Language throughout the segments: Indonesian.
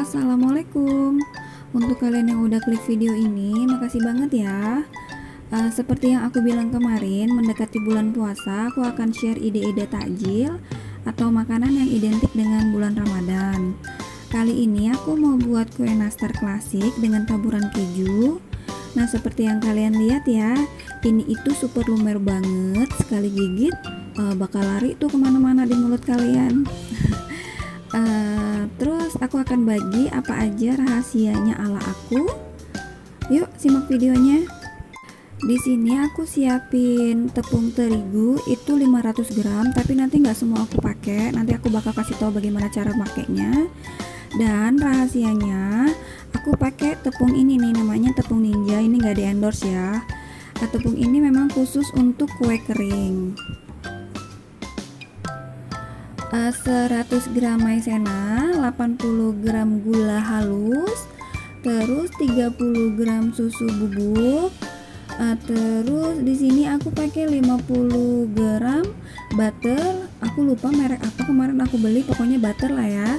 Assalamualaikum. Untuk kalian yang udah klik video ini, makasih banget ya. Seperti yang aku bilang kemarin, mendekati bulan puasa, aku akan share ide-ide takjil atau makanan yang identik dengan bulan Ramadan. Kali ini aku mau buat kue nastar klasik dengan taburan keju. Nah, seperti yang kalian lihat ya, ini itu super lumer banget. Sekali gigit bakal lari tuh kemana-mana di mulut kalian. Terus aku akan bagi apa aja rahasianya ala aku. Yuk simak videonya. Di sini aku siapin tepung terigu itu 500 gram, tapi nanti nggak semua aku pakai. Nanti aku bakal kasih tahu bagaimana cara makainya. Dan rahasianya aku pakai tepung ini nih, namanya tepung ninja. Ini nggak di endorse ya. Tepung ini memang khusus untuk kue kering. 100 gram maizena, 80 gram gula halus, terus 30 gram susu bubuk. Terus di sini aku pakai 50 gram butter. Aku lupa merek apa kemarin aku beli, pokoknya butter lah ya.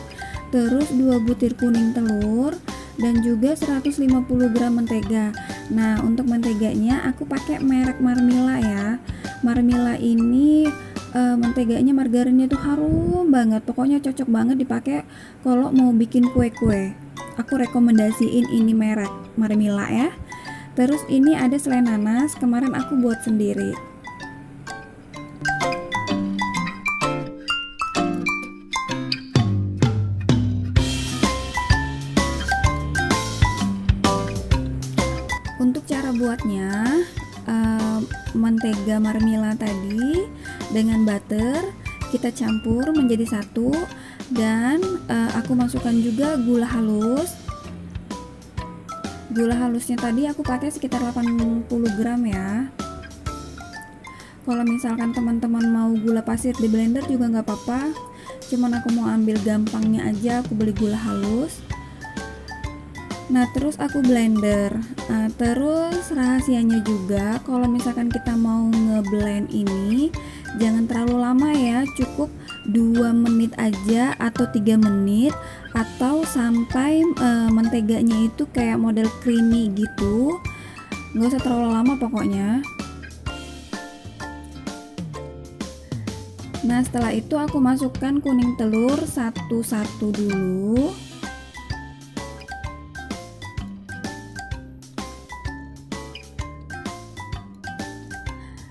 Terus 2 butir kuning telur dan juga 150 gram mentega. Nah, untuk menteganya aku pakai merek Marmila ya. Marmila ini menteganya, margarinnya tuh harum banget, pokoknya cocok banget dipakai kalau mau bikin kue-kue. Aku rekomendasiin ini merek Marmila ya. Terus ini ada selai nanas, kemarin aku buat sendiri. Untuk cara buatnya, mentega Marmila tadi dengan butter kita campur menjadi satu, dan aku masukkan juga gula halus. Gula halusnya tadi aku pakai sekitar 80 gram ya. Kalau misalkan teman-teman mau gula pasir di blender juga nggak apa-apa, cuman aku mau ambil gampangnya aja, aku beli gula halus. Nah, terus aku blender. Terus rahasianya juga, kalau misalkan kita mau ngeblend ini jangan terlalu lama ya, cukup 2 menit aja atau 3 menit, atau sampai menteganya itu kayak model creamy gitu. Nggak usah terlalu lama pokoknya. Nah, setelah itu aku masukkan kuning telur satu-satu dulu.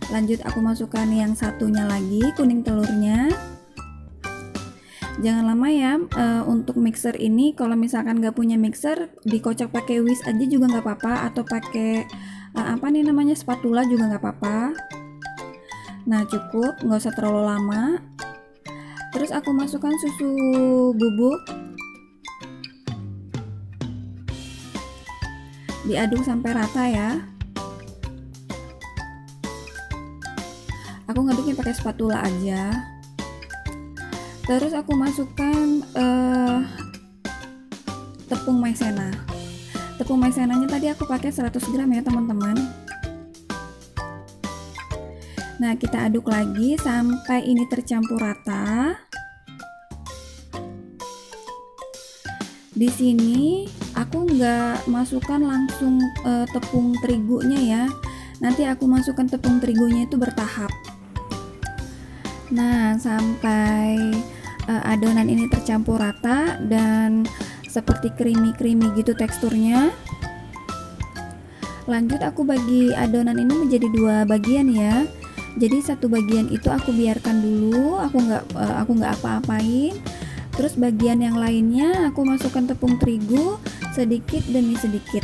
Lanjut aku masukkan yang satunya lagi, kuning telurnya. Jangan lama ya. Untuk mixer ini kalau misalkan nggak punya mixer, dikocok pakai whisk aja juga nggak apa-apa, atau pakai apa nih namanya, spatula juga nggak apa-apa. Nah, cukup, nggak usah terlalu lama. Terus aku masukkan susu bubuk, diaduk sampai rata ya. Aku ngaduknya pakai spatula aja. Terus aku masukkan tepung maizena. Tepung maizenanya tadi aku pakai 100 gram ya teman-teman. Nah, kita aduk lagi sampai ini tercampur rata. Di sini aku nggak masukkan langsung tepung terigunya ya. Nanti aku masukkan tepung terigunya itu bertahap. Nah, sampai adonan ini tercampur rata dan seperti creamy gitu teksturnya. Lanjut aku bagi adonan ini menjadi 2 bagian ya. Jadi satu bagian itu aku biarkan dulu, aku nggak apa-apain. Terus bagian yang lainnya aku masukkan tepung terigu sedikit demi sedikit.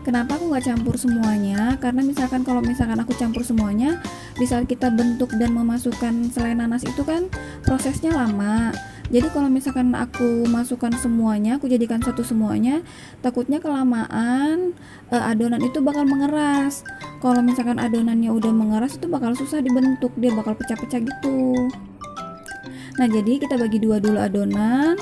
Kenapa aku nggak campur semuanya? Karena kalau misalkan aku campur semuanya, di saat kita bentuk dan memasukkan selai nanas itu kan prosesnya lama. Jadi kalau misalkan aku masukkan semuanya, aku jadikan satu semuanya, takutnya kelamaan adonan itu bakal mengeras. Kalau misalkan adonannya udah mengeras itu bakal susah dibentuk, dia bakal pecah-pecah gitu. Nah, jadi kita bagi 2 dulu adonan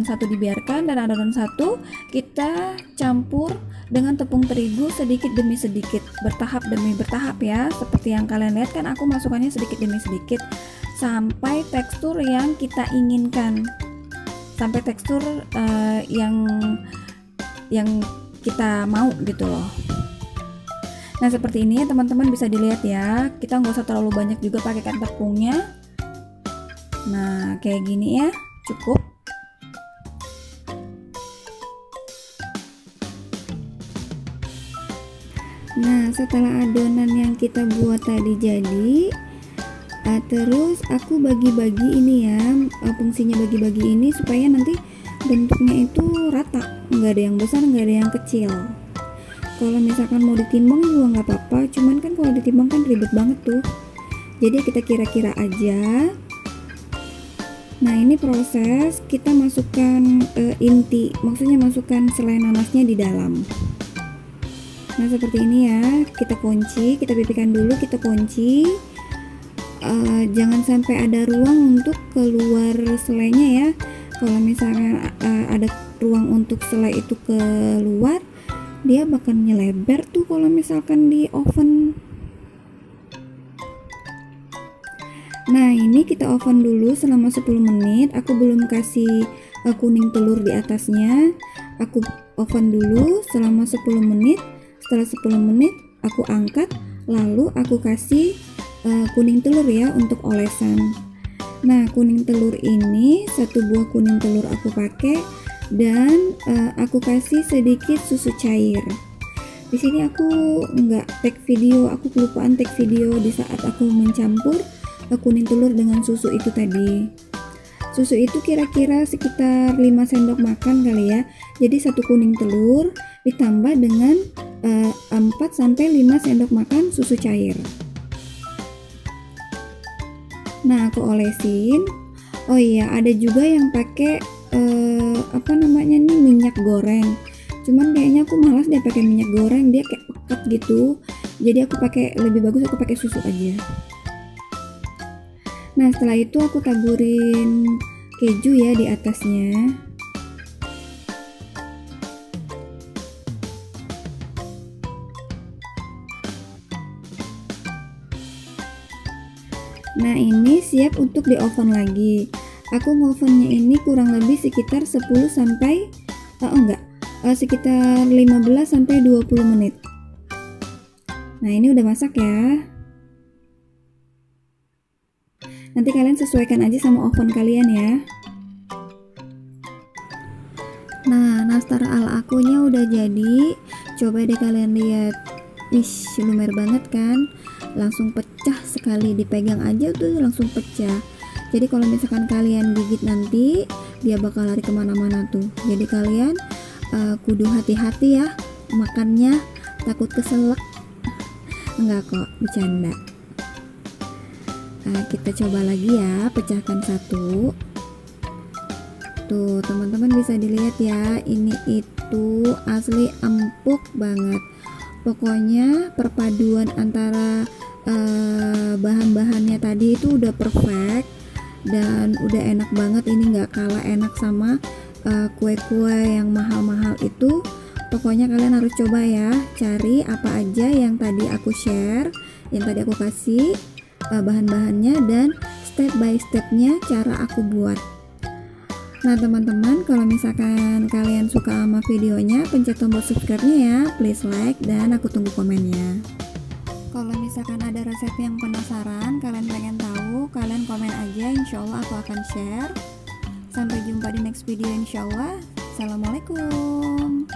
satu dibiarkan, dan adonan satu kita campur dengan tepung terigu sedikit demi sedikit, bertahap demi bertahap ya. Seperti yang kalian lihat kan aku masukkannya sedikit demi sedikit sampai tekstur yang kita inginkan. sampai tekstur yang kita mau gitu loh. Nah seperti ini ya teman-teman, bisa dilihat ya, kita nggak usah terlalu banyak juga pakaikan tepungnya. Nah kayak gini ya, cukup. Nah setelah adonan yang kita buat tadi jadi, terus aku bagi-bagi ini ya, fungsinya bagi-bagi ini supaya nanti bentuknya itu rata, nggak ada yang besar nggak ada yang kecil. Kalau misalkan mau ditimbang juga nggak apa-apa, cuman kan kalau ditimbang kan ribet banget tuh, jadi kita kira-kira aja. Nah ini proses kita masukkan inti, maksudnya masukkan selai nanasnya di dalam. Nah seperti ini ya, kita kunci, kita pipihkan dulu, kita kunci. Jangan sampai ada ruang untuk keluar selainya ya. Kalau misalnya ada ruang untuk selai itu keluar, dia bakal nyelebar tuh kalau misalkan di oven. Nah ini kita oven dulu selama 10 menit. Aku belum kasih kuning telur di atasnya. Aku oven dulu selama 10 menit. Setelah 10 menit aku angkat, lalu aku kasih kuning telur ya untuk olesan. Nah kuning telur ini, 1 buah kuning telur aku pakai, dan aku kasih sedikit susu cair. Di sini aku nggak tag video, aku kelupaan tag video di saat aku mencampur kuning telur dengan susu itu tadi. Susu itu kira-kira sekitar 5 sendok makan kali ya. Jadi 1 kuning telur ditambah dengan 4-5 sendok makan susu cair. Nah aku olesin. Oh iya, ada juga yang pakai apa namanya nih, minyak goreng. Cuman kayaknya aku malas deh pakai minyak goreng, dia kayak pekat gitu. Jadi aku pakai, lebih bagus aku pakai susu aja. Nah setelah itu aku taburin keju ya di atasnya. Nah ini siap untuk di oven lagi. Aku ngovennya ini kurang lebih sekitar 10 sampai sekitar 15 sampai 20 menit. Nah ini udah masak ya. Nanti kalian sesuaikan aja sama oven kalian ya. Nah nastar ala akunya udah jadi. Coba deh kalian lihat. Wish, lumer banget kan? Langsung pecah sekali, dipegang aja tuh langsung pecah. Jadi kalau misalkan kalian gigit nanti, dia bakal lari kemana-mana tuh. Jadi kalian kudu hati-hati ya makannya, takut keselak. Enggak kok, bercanda. Kita coba lagi ya, pecahkan 1. Tuh teman-teman bisa dilihat ya, ini itu asli empuk banget. Pokoknya perpaduan antara bahan-bahannya tadi itu udah perfect dan udah enak banget. Ini nggak kalah enak sama kue-kue yang mahal-mahal itu. Pokoknya kalian harus coba ya, cari apa aja yang tadi aku share, yang tadi aku kasih bahan-bahannya dan step by stepnya cara aku buat. Nah teman-teman, kalau misalkan kalian suka sama videonya, pencet tombol subscribe-nya ya, please like, dan aku tunggu komennya. Kalau misalkan ada resep yang penasaran, kalian pengen tahu, kalian komen aja, insya Allah aku akan share. Sampai jumpa di next video insya Allah. Assalamualaikum.